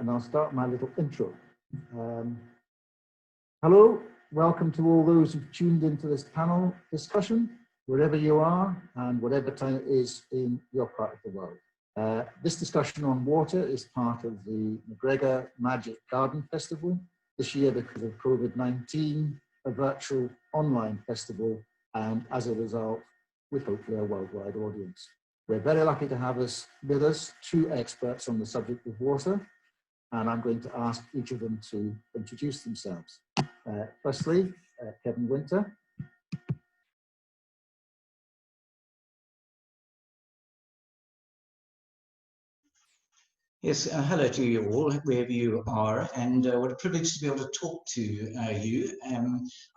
and I'll start my little intro. Hello, welcome to all those who've tuned into this panel discussion, wherever you are and whatever time it is in your part of the world. This discussion on water is part of the McGregor Magic Garden Festival. This year, because of COVID-19, a virtual online festival, and as a result, with hopefully a worldwide audience. We're very lucky to have with us two experts on the subject of water, and I'm going to ask each of them to introduce themselves. Firstly, Kevin Winter. Yes, hello to you all, wherever you are, and what a privilege to be able to talk to you.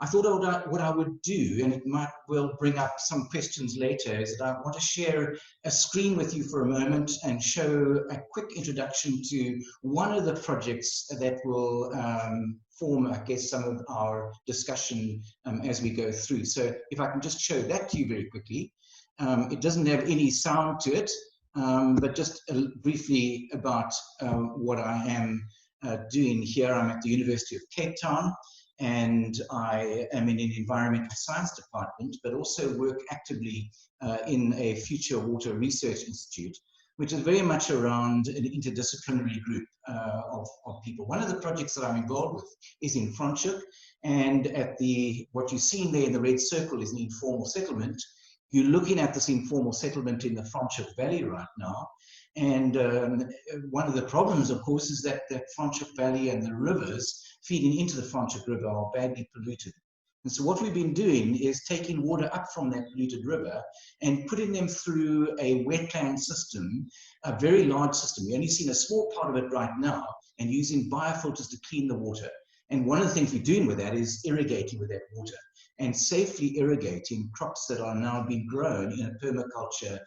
I thought what I would do, and it might well bring up some questions later, is that I want to share a screen with you for a moment and show a quick introduction to one of the projects that will form, I guess, some of our discussion as we go through. So if I can just show that to you very quickly. It doesn't have any sound to it. But just briefly about what I am doing here. I'm at the University of Cape Town, and I am in an environmental science department, but also work actively in a future water research institute, which is very much around an interdisciplinary group of people. One of the projects that I'm involved with is in Franschhoek, and at what you're seeing there in the red circle is an informal settlement. You're looking at this informal settlement in the Franschhoek Valley right now. And one of the problems, of course, is that the Franschhoek Valley and the rivers feeding into the Franschhoek River are badly polluted. And so what we've been doing is taking water up from that polluted river and putting them through a wetland system, a very large system. We've only seen a small part of it right now, and using biofilters to clean the water. And one of the things we're doing with that is irrigating with that water, and safely irrigating crops that are now being grown in a permaculture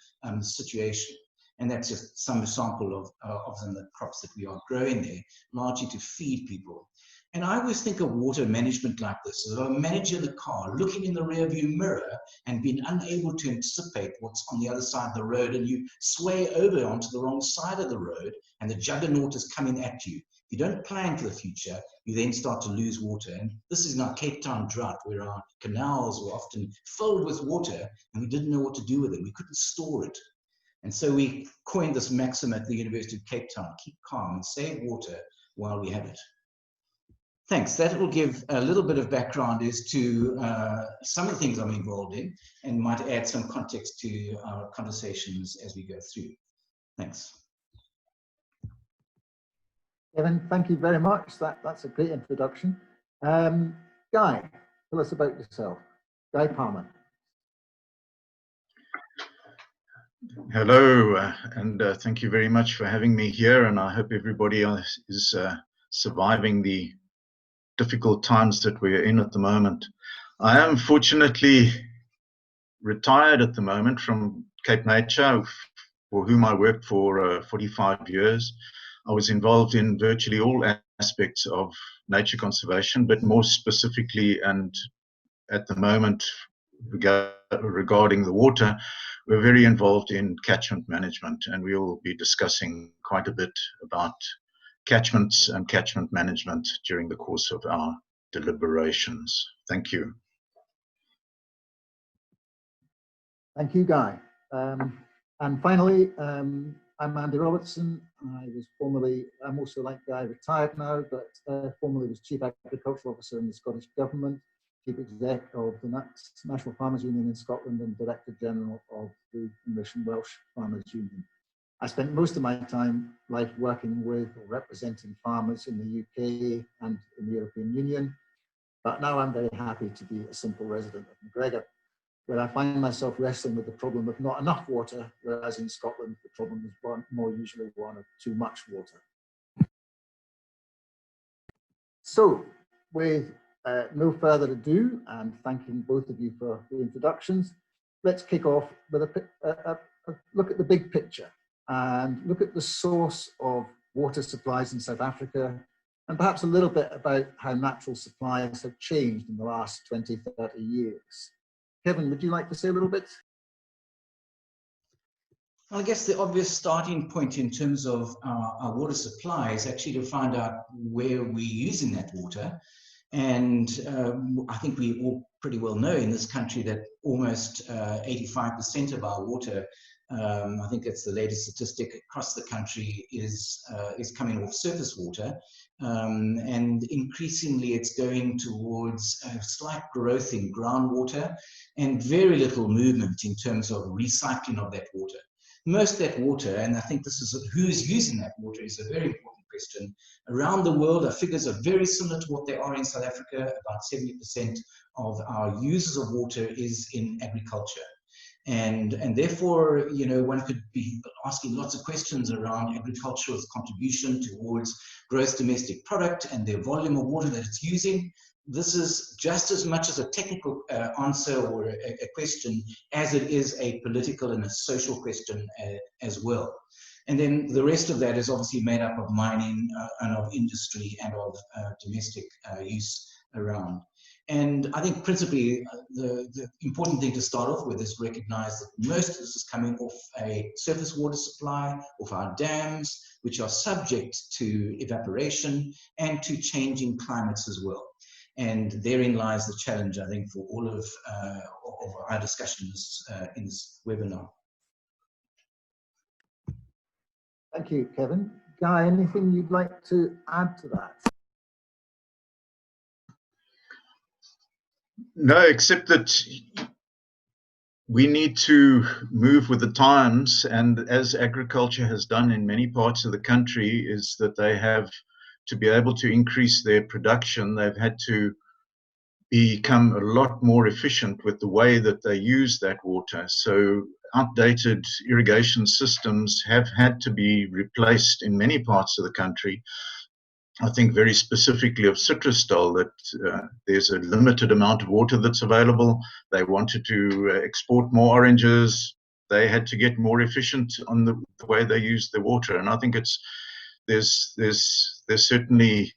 situation. And that's just some example of some of the crops that we are growing there, largely to feed people. And I always think of water management like this, as a manager in the car, looking in the rearview mirror and being unable to anticipate what's on the other side of the road, and you sway over onto the wrong side of the road, and the juggernaut is coming at you. If you don't plan for the future, you then start to lose water. And this is in our Cape Town drought, where our canals were often filled with water, and we didn't know what to do with it. We couldn't store it. And so we coined this maxim at the University of Cape Town: keep calm and save water while we have it. Thanks. That will give a little bit of background as to some of the things I'm involved in, and might add some context to our conversations as we go through. Thanks. Kevin, thank you very much. That's a great introduction. Guy, tell us about yourself. Guy Palmer. Hello, and thank you very much for having me here, and I hope everybody else is surviving the difficult times that we're in at the moment. I am fortunately retired at the moment from Cape Nature, for whom I worked for 45 years. I was involved in virtually all aspects of nature conservation, but more specifically, and at the moment regarding the water, we're very involved in catchment management, and we will be discussing quite a bit about catchments and catchment management during the course of our deliberations. Thank you. Thank you, Guy. And finally, I'm Andy Robertson. I'm also like Guy, retired now, but formerly was Chief Agricultural Officer in the Scottish Government, Chief Exec of the National Farmers Union in Scotland, and Director General of the English and Welsh Farmers Union. I spent most of my life working with or representing farmers in the UK and in the European Union, but now I'm very happy to be a simple resident of McGregor, where I find myself wrestling with the problem of not enough water, whereas in Scotland the problem is more usually one of too much water. So, with no further ado, and thanking both of you for the introductions, let's kick off with a look at the big picture and look at the source of water supplies in South Africa, and perhaps a little bit about how natural supplies have changed in the last 20, 30 years. Kevin, would you like to say a little bit? Well, I guess the obvious starting point in terms of our water supply is actually to find out where we're using that water. And I think we all pretty well know in this country that almost 85% of our water, I think that's the latest statistic across the country, is coming off surface water. And increasingly it's going towards a slight growth in groundwater and very little movement in terms of recycling of that water. Most of that water, and I think this is who's using that water is a very important question. Around the world, our figures are very similar to what they are in South Africa. About 70% of our users of water is in agriculture. And therefore, you know, one could be asking lots of questions around agriculture's contribution towards gross domestic product and the volume of water that it's using. This is just as much as a technical answer or a question as it is a political and a social question as well. And then the rest of that is obviously made up of mining and of industry and of domestic use around. And I think principally the important thing to start off with is recognize that most of this is coming off a surface water supply, off our dams, which are subject to evaporation and to changing climates as well. And therein lies the challenge, I think, for all of our discussions in this webinar. Thank you, Kevin. Guy, anything you'd like to add to that? No, except that we need to move with the times, and as agriculture has done in many parts of the country, is that they have to be able to increase their production. They've had to become a lot more efficient with the way that they use that water. So outdated irrigation systems have had to be replaced in many parts of the country. I think very specifically of Citrusdal, that there's a limited amount of water that's available. They wanted to export more oranges. They had to get more efficient on the way they use the water. And I think there's certainly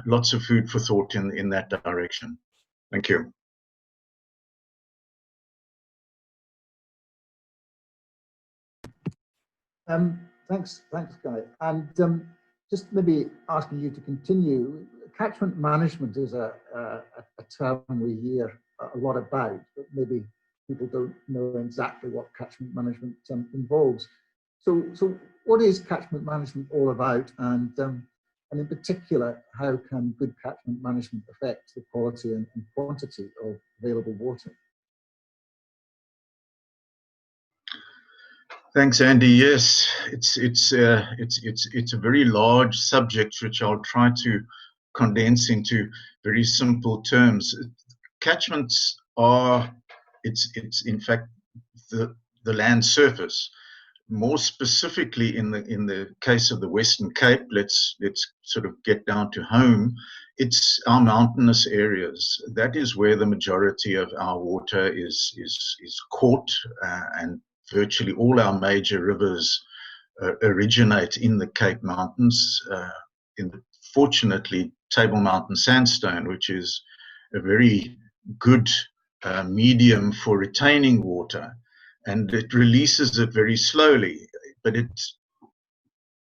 lots of food for thought in that direction. Thank you. Thanks, Guy. And just maybe asking you to continue, catchment management is a term we hear a lot about, but maybe people don't know exactly what catchment management involves. So what is catchment management all about? And in particular, how can good catchment management affect the quality and quantity of available water? Thanks, Andy. Yes, it's a very large subject which I'll try to condense into very simple terms. Catchments are it's in fact the land surface. More specifically, in the case of the Western Cape, let's sort of get down to home. It's our mountainous areas. That is where the majority of our water is caught, and virtually all our major rivers originate in the Cape Mountains. Fortunately, Table Mountain sandstone, which is a very good medium for retaining water, and it releases it very slowly. But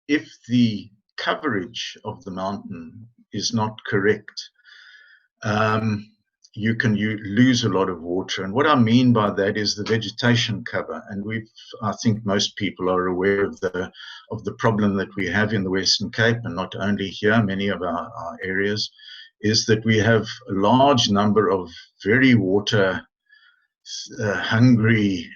if the coverage of the mountain is not correct, you lose a lot of water. And what I mean by that is the vegetation cover. And I think most people are aware of the problem that we have in the Western Cape, and not only here, many of our areas, is that we have a large number of very water hungry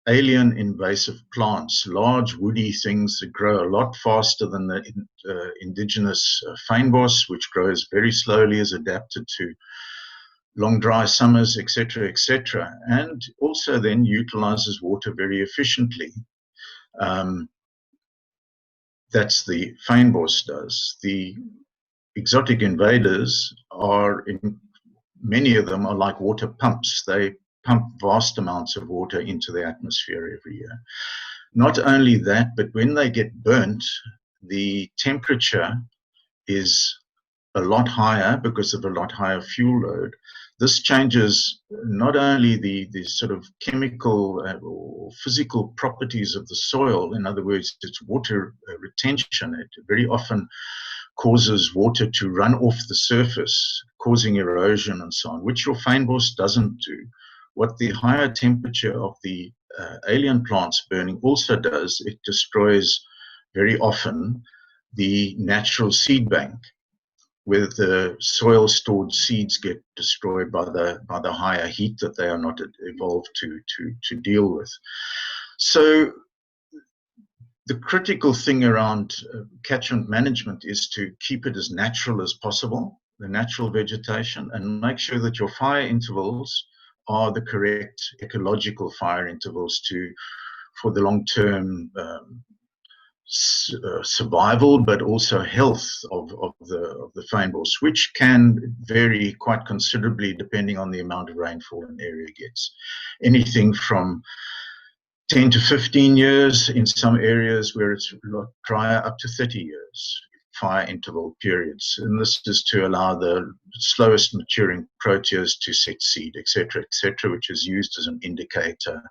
alien invasive plants, large woody things that grow a lot faster than the indigenous fynbos, which grows very slowly, is adapted to long dry summers, etc., etc., and also then utilizes water very efficiently. That's the fynbos does. The exotic invaders many of them are like water pumps. They pump vast amounts of water into the atmosphere every year. Not only that, but when they get burnt, the temperature is a lot higher because of a lot higher fuel load. This changes not only the sort of chemical or physical properties of the soil, in other words, its water retention. It very often causes water to run off the surface, causing erosion and so on, which your fynbos doesn't do. What the higher temperature of the alien plants burning also does, it destroys very often the natural seed bank, where the soil stored seeds get destroyed by the higher heat that they are not evolved to deal with. So the critical thing around catchment management is to keep it as natural as possible, the natural vegetation, and make sure that your fire intervals are the correct ecological fire intervals for the long-term survival, but also health of the fynbos, which can vary quite considerably depending on the amount of rainfall an area gets. Anything from 10 to 15 years in some areas where it's a lot drier, up to 30 years fire interval periods. And this is to allow the slowest maturing proteas to set seed, etc., which is used as an indicator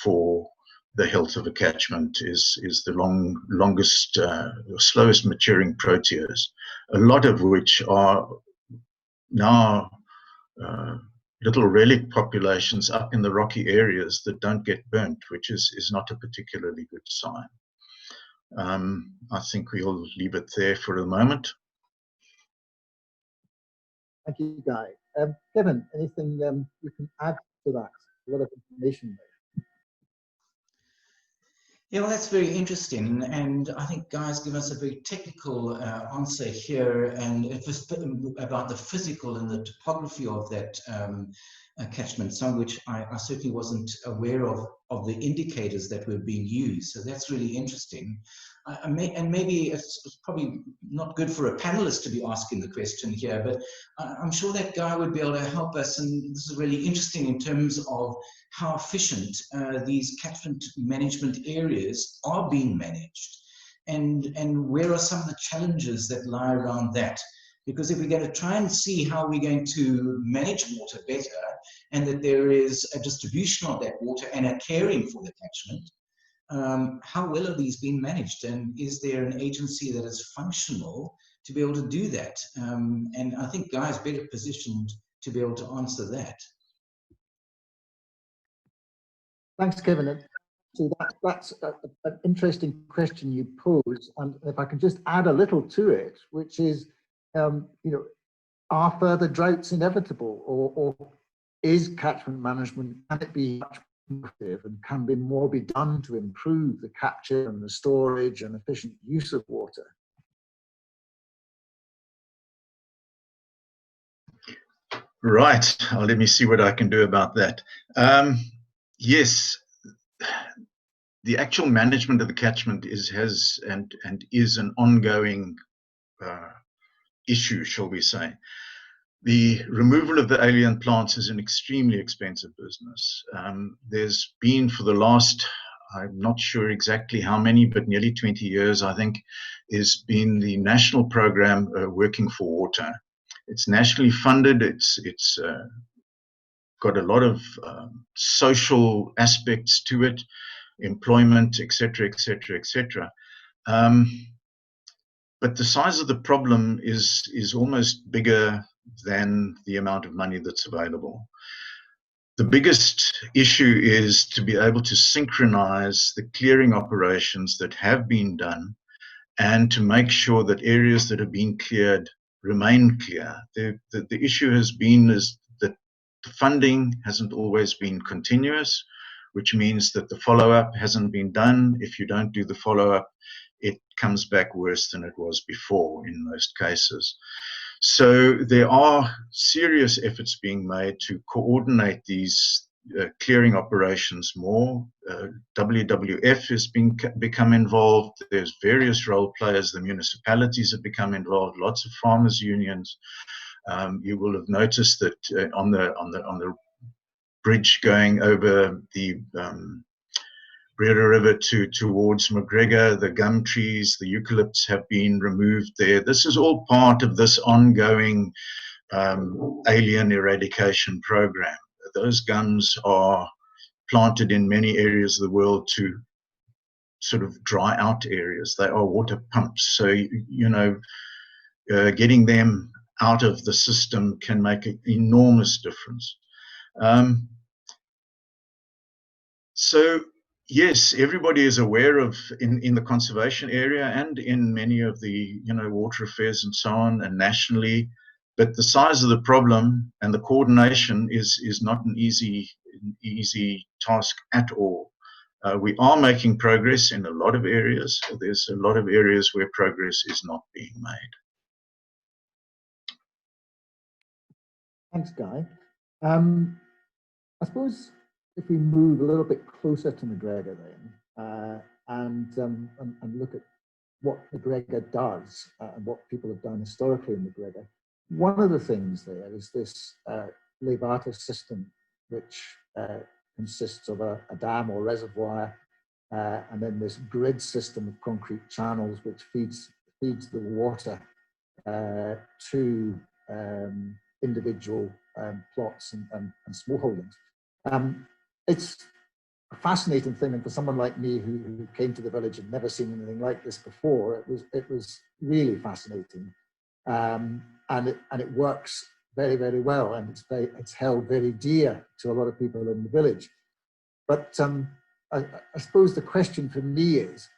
for the health of a catchment is the longest, slowest maturing proteas, a lot of which are now little relic populations up in the rocky areas that don't get burnt, which is not a particularly good sign. I think we'll leave it there for the moment. Thank you, Guy. Kevin, anything you can add to that? A lot of information there. Yeah, well, that's very interesting, and I think Guy's given us a very technical answer here, and it was about the physical and the topography of that catchment, some which I certainly wasn't aware of the indicators that were being used. So that's really interesting. And maybe it's probably not good for a panelist to be asking the question here, but I'm sure that Guy would be able to help us, and this is really interesting in terms of how efficient these catchment management areas are being managed, and where are some of the challenges that lie around that. Because if we're going to try and see how we're going to manage water better, and that there is a distribution of that water and a caring for the catchment, how well are these being managed, and is there an agency that is functional to be able to do that? And I think Guy's better positioned to be able to answer that. Thanks, Kevin. So that's an interesting question you pose, and if I can just add a little to it, which is, are further droughts inevitable, or is catchment management, can it be much more effective, and can more be done to improve the capture and the storage and efficient use of water? Right. Let me see what I can do about that. Yes, the actual management of the catchment is an ongoing issue, shall we say. The removal of the alien plants is an extremely expensive business. There's been, for the last, I'm not sure exactly how many, but nearly 20 years, I think, has been the national program Working for Water. It's nationally funded. It's got a lot of social aspects to it, employment, etc., etc., etc. But the size of the problem is almost bigger than the amount of money that's available. The biggest issue is to be able to synchronize the clearing operations that have been done, and to make sure that areas that have been cleared remain clear. The issue has been is that the funding hasn't always been continuous, which means that the follow-up hasn't been done. If you don't do the follow-up, it comes back worse than it was before in most cases. So there are serious efforts being made to coordinate these clearing operations more. WWF has become involved. There's various role players. The municipalities have become involved. Lots of farmers' unions. You will have noticed that on the bridge going over the Breda River towards McGregor. The gum trees, the eucalypts have been removed there. This is all part of this ongoing alien eradication program. Those gums are planted in many areas of the world to sort of dry out areas. They are water pumps. So, getting them out of the system can make an enormous difference. So yes, everybody is aware of in the conservation area and in many of the water affairs and so on, and nationally, but the size of the problem and the coordination is not an easy task at all. We are making progress in a lot of areas. There's a lot of areas where progress is not being made. Thanks, Guy. I suppose if we move a little bit closer to McGregor then, and look at what McGregor does and what people have done historically in McGregor, one of the things there is this levata system, which consists of a dam or reservoir, and then this grid system of concrete channels which feeds the water to individual plots and smallholdings. It's a fascinating thing, and for someone like me who came to the village and never seen anything like this before, it was really fascinating, and it works very, very well, and it's held very dear to a lot of people in the village. But I suppose the question for me is,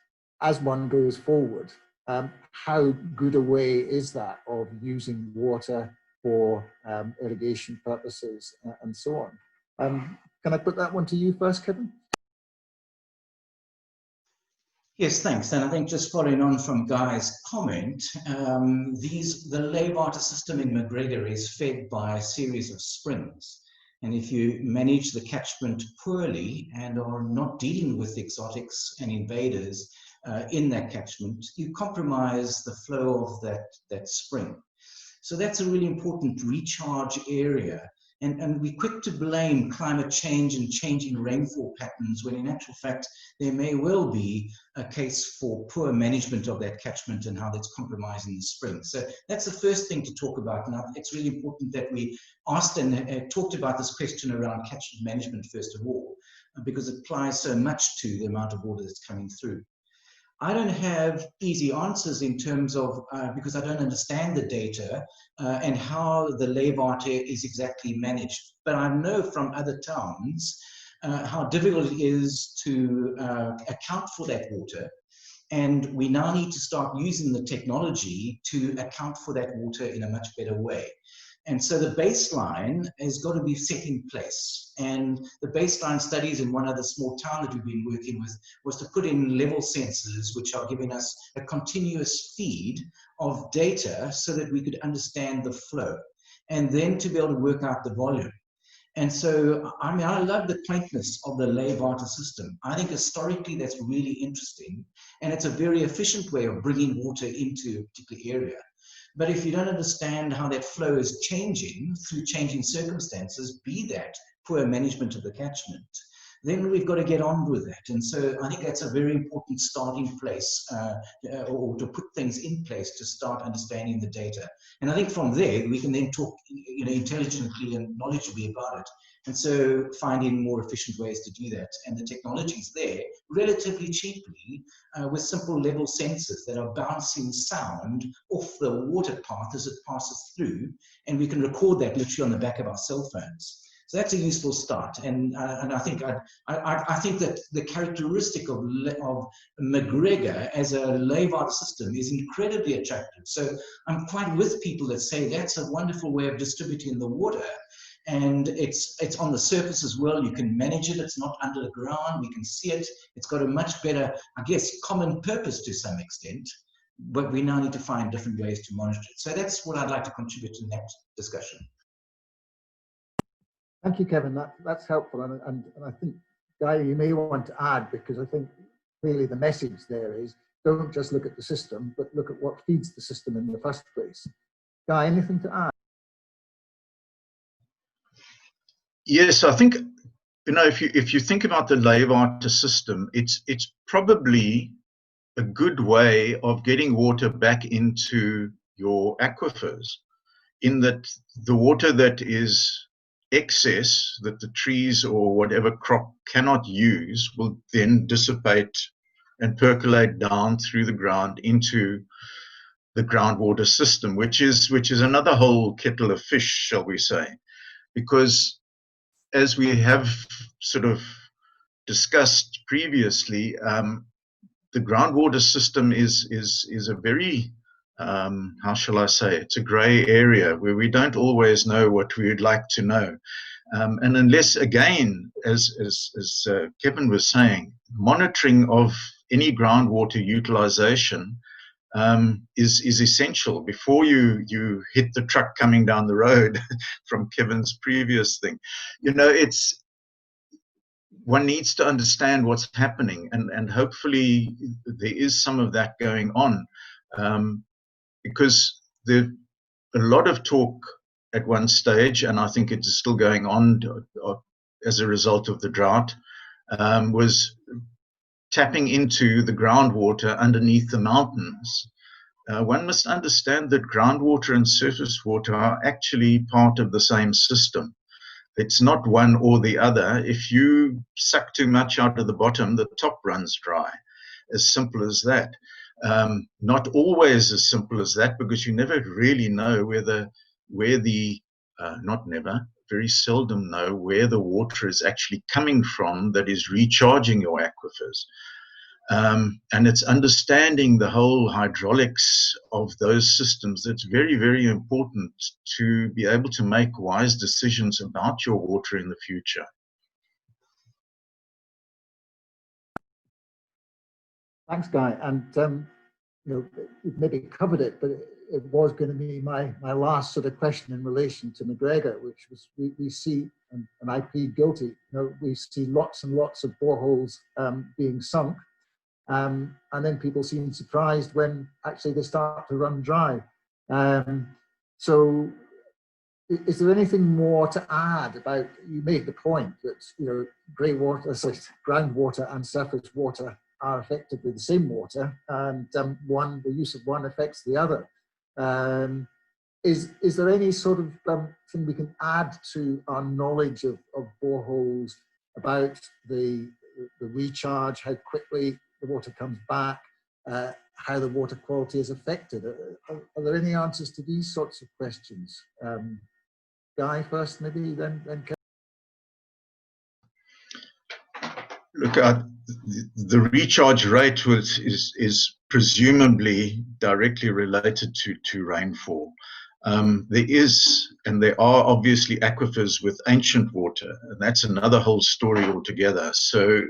as one goes forward, how good a way is that of using water for irrigation purposes and so on? Can I put that one to you first, Kevin? Yes, thanks. And I think just following on from Guy's comment, the lay-water system in McGregor is fed by a series of springs. And if you manage the catchment poorly and are not dealing with exotics and invaders in that catchment, you compromise the flow of that spring. So that's a really important recharge area. And we're quick to blame climate change and changing rainfall patterns, when in actual fact, there may well be a case for poor management of that catchment and how that's compromising the spring. So that's the first thing to talk about. And I think it's really important that we asked and talked about this question around catchment management, first of all, because it applies so much to the amount of water that's coming through. I don't have easy answers in terms of, because I don't understand the data and how the lay-water is exactly managed. But I know from other towns how difficult it is to account for that water. And we now need to start using the technology to account for that water in a much better way. And so the baseline has got to be set in place. And the baseline studies in one other small town that we've been working with was to put in level sensors, which are giving us a continuous feed of data so that we could understand the flow, and then to be able to work out the volume. And so, I mean, I love the quaintness of the lay-water system. I think historically that's really interesting, and it's a very efficient way of bringing water into a particular area. But if you don't understand how that flow is changing through changing circumstances, be that poor management of the catchment, then we've got to get on with that. And so I think that's a very important starting place, or to put things in place to start understanding the data. And I think from there, we can then talk intelligently and knowledgeably about it. And so finding more efficient ways to do that. And the technology is there relatively cheaply with simple level sensors that are bouncing sound off the water path as it passes through. And we can record that literally on the back of our cell phones. So that's a useful start. And I think that the characteristic of McGregor as a lay-water system is incredibly attractive. So I'm quite with people that say that's a wonderful way of distributing the water. And it's on the surface as well. You can manage it. It's not under the ground. We can see it. It's got a much better, I guess, common purpose to some extent. But we now need to find different ways to monitor it. So that's what I'd like to contribute to that discussion. Thank you, Kevin. That's helpful. And I think, Guy, you may want to add, because I think clearly the message there is, don't just look at the system, but look at what feeds the system in the first place. Guy, anything to add? Yes, I think you know, if you think about the lay water system, it's probably a good way of getting water back into your aquifers, in that the water that is excess, that the trees or whatever crop cannot use, will then dissipate and percolate down through the ground into the groundwater system, which is another whole kettle of fish, shall we say, because as we have sort of discussed previously, the groundwater system is a very how shall I say, it's a grey area where we don't always know what we would like to know. And unless, again, as Kevin was saying, monitoring of any groundwater utilization is essential before you hit the truck coming down the road from Kevin's previous thing. You know, one needs to understand what's happening, and hopefully there is some of that going on, because there's a lot of talk at one stage, and I think it's still going on as a result of the drought, was tapping into the groundwater underneath the mountains. One must understand that groundwater and surface water are actually part of the same system. It's not one or the other. If you suck too much out of the bottom, the top runs dry. As simple as that. Not always as simple as that, because you never really know not never, very seldom know where the water is actually coming from that is recharging your aquifers. And it's understanding the whole hydraulics of those systems that's very, very important to be able to make wise decisions about your water in the future. Thanks, Guy. And you know, we've maybe covered it, but it was going to be my last sort of question in relation to McGregor, which was we see, and I plead guilty, you know, we see lots and lots of boreholes being sunk. And then people seem surprised when actually they start to run dry. So is there anything more to add about, you made the point that, you know, groundwater and surface water are effectively the same water, and the use of one affects the other. Is there any sort of thing we can add to our knowledge of boreholes about the recharge, how quickly the water comes back, how the water quality is affected? Are there any answers to these sorts of questions? Guy first, maybe, then Kevin. Look, the recharge rate is presumably directly related to rainfall. There are obviously aquifers with ancient water, and that's another whole story altogether. So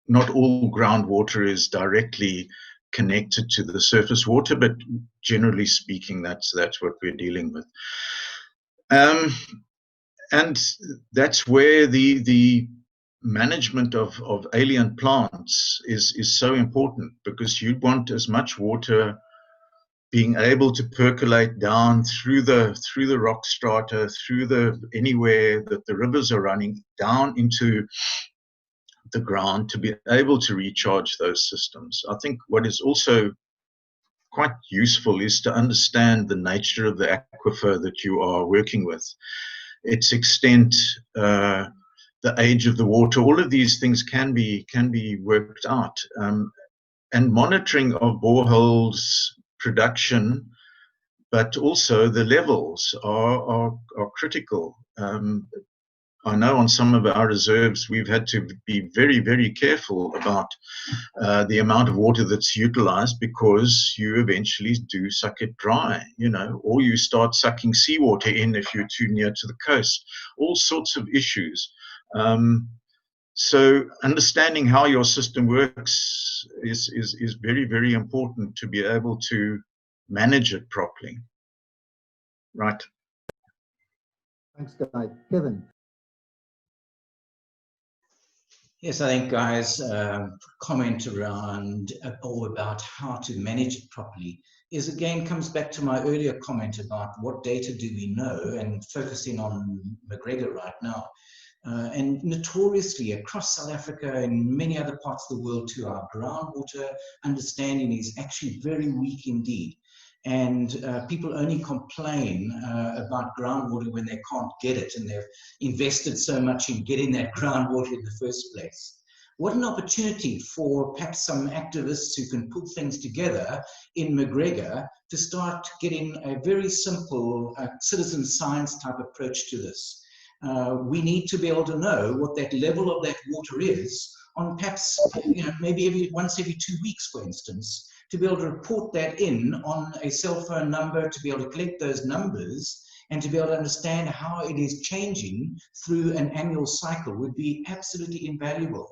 not all groundwater is directly connected to the surface water, but generally speaking, that's what we're dealing with. And that's where the management of alien plants is so important, because you want as much water being able to percolate down through the rock strata, anywhere that the rivers are running down into the ground, to be able to recharge those systems. I think what is also quite useful is to understand the nature of the aquifer that you are working with, its extent, the age of the water. All of these things can be worked out, and monitoring of boreholes production, but also the levels are critical. I know on some of our reserves we've had to be very, very careful about the amount of water that's utilized, because you eventually do suck it dry, you know, or you start sucking seawater in if you're too near to the coast. All sorts of issues. So understanding how your system works is very, very important to be able to manage it properly. Right. Thanks, Guy. Kevin. Yes, I think Guy's comment around or about how to manage it properly again comes back to my earlier comment about what data do we know, and focusing on McGregor right now. And notoriously across South Africa and many other parts of the world too, our groundwater understanding is actually very weak indeed. And people only complain about groundwater when they can't get it, and they've invested so much in getting that groundwater in the first place. What an opportunity for perhaps some activists who can pull things together in McGregor to start getting a very simple citizen science type approach to this. We need to be able to know what that level of that water is on perhaps, maybe once every 2 weeks, for instance, to be able to report that in on a cell phone number, to be able to collect those numbers and to be able to understand how it is changing through an annual cycle would be absolutely invaluable.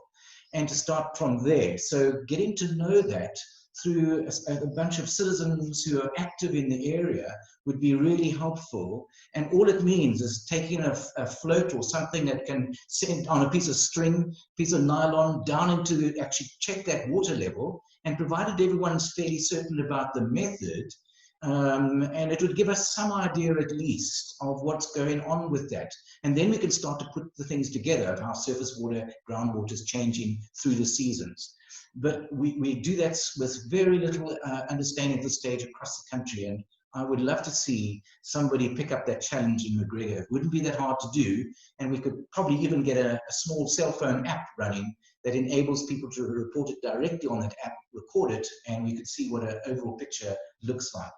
And to start from there. So getting to know that through a bunch of citizens who are active in the area would be really helpful. And all it means is taking a float or something that can send on a piece of string, piece of nylon, down into actually check that water level, and provided everyone's fairly certain about the method, and it would give us some idea at least of what's going on with that. And then we can start to put the things together of how surface water, groundwater is changing through the seasons. But we do that with very little understanding at this stage across the country. And I would love to see somebody pick up that challenge in McGregor. It wouldn't be that hard to do. And we could probably even get a small cell phone app running that enables people to report it directly on that app, record it, and we could see what an overall picture looks like.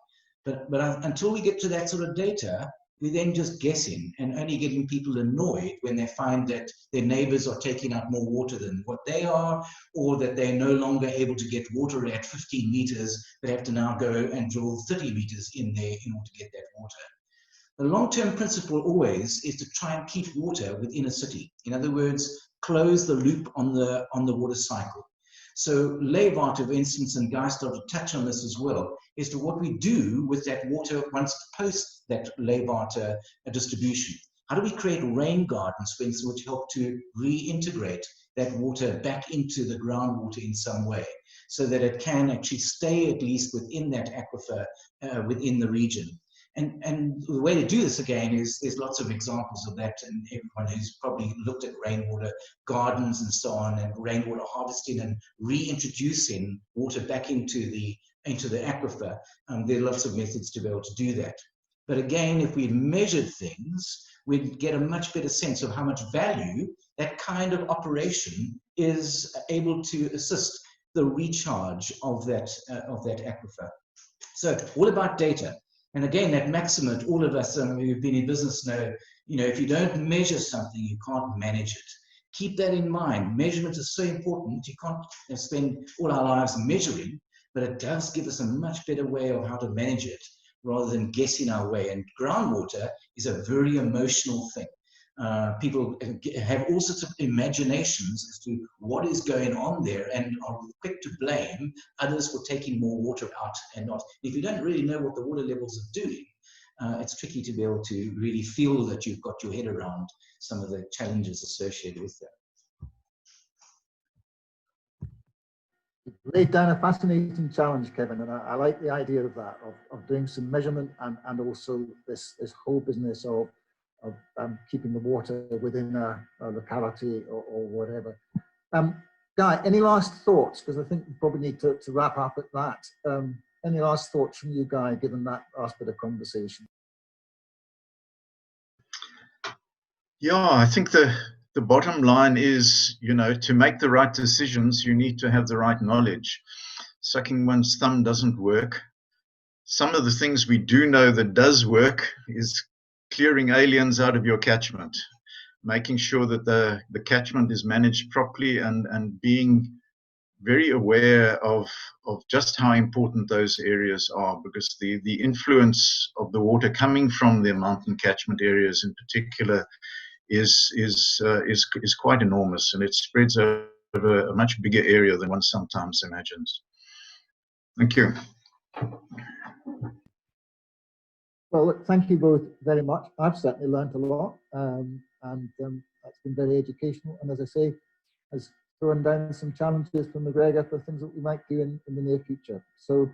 But until we get to that sort of data, we're then just guessing and only getting people annoyed when they find that their neighbors are taking out more water than what they are, or that they're no longer able to get water at 15 meters, but have to now go and drill 30 meters in there in order to get that water. The long-term principle always is to try and keep water within a city. In other words, close the loop on the water cycle. So Leeuwarden, for instance, and Guy started to touch on this as well, is to what we do with that water once post that Leeuwarden distribution. How do we create rain gardens, for instance, which help to reintegrate that water back into the groundwater in some way, so that it can actually stay at least within that aquifer within the region. And the way to do this again is there's lots of examples of that, and everyone who's probably looked at rainwater gardens and so on, and rainwater harvesting and reintroducing water back into the aquifer. There are lots of methods to be able to do that. But again, if we measured things, we'd get a much better sense of how much value that kind of operation is able to assist the recharge of that aquifer. So all about data. And again, that maxim that all of us who've been in business know, if you don't measure something, you can't manage it. Keep that in mind. Measurement is so important. You can't spend all our lives measuring, but it does give us a much better way of how to manage it rather than guessing our way. And groundwater is a very emotional thing. People have all sorts of imaginations as to what is going on there and are quick to blame others for taking more water out and not. If you don't really know what the water levels are doing, it's tricky to be able to really feel that you've got your head around some of the challenges associated with that. You've laid down a fascinating challenge, Kevin, and I like the idea of that, of doing some measurement and also this whole business of keeping the water within a locality or whatever. Guy, any last thoughts? Because I think we probably need to wrap up at that. Any last thoughts from you, Guy, given that last bit of conversation? Yeah, I think the bottom line is, to make the right decisions, you need to have the right knowledge. Sucking one's thumb doesn't work. Some of the things we do know that does work is clearing aliens out of your catchment, making sure that the catchment is managed properly, and being very aware of just how important those areas are, because the influence of the water coming from the mountain catchment areas in particular is quite enormous, and it spreads over a much bigger area than one sometimes imagines. Thank you. Well, look, thank you both very much. I've certainly learned a lot, and that's been very educational. And as I say, has thrown down some challenges for McGregor for things that we might do in the near future. So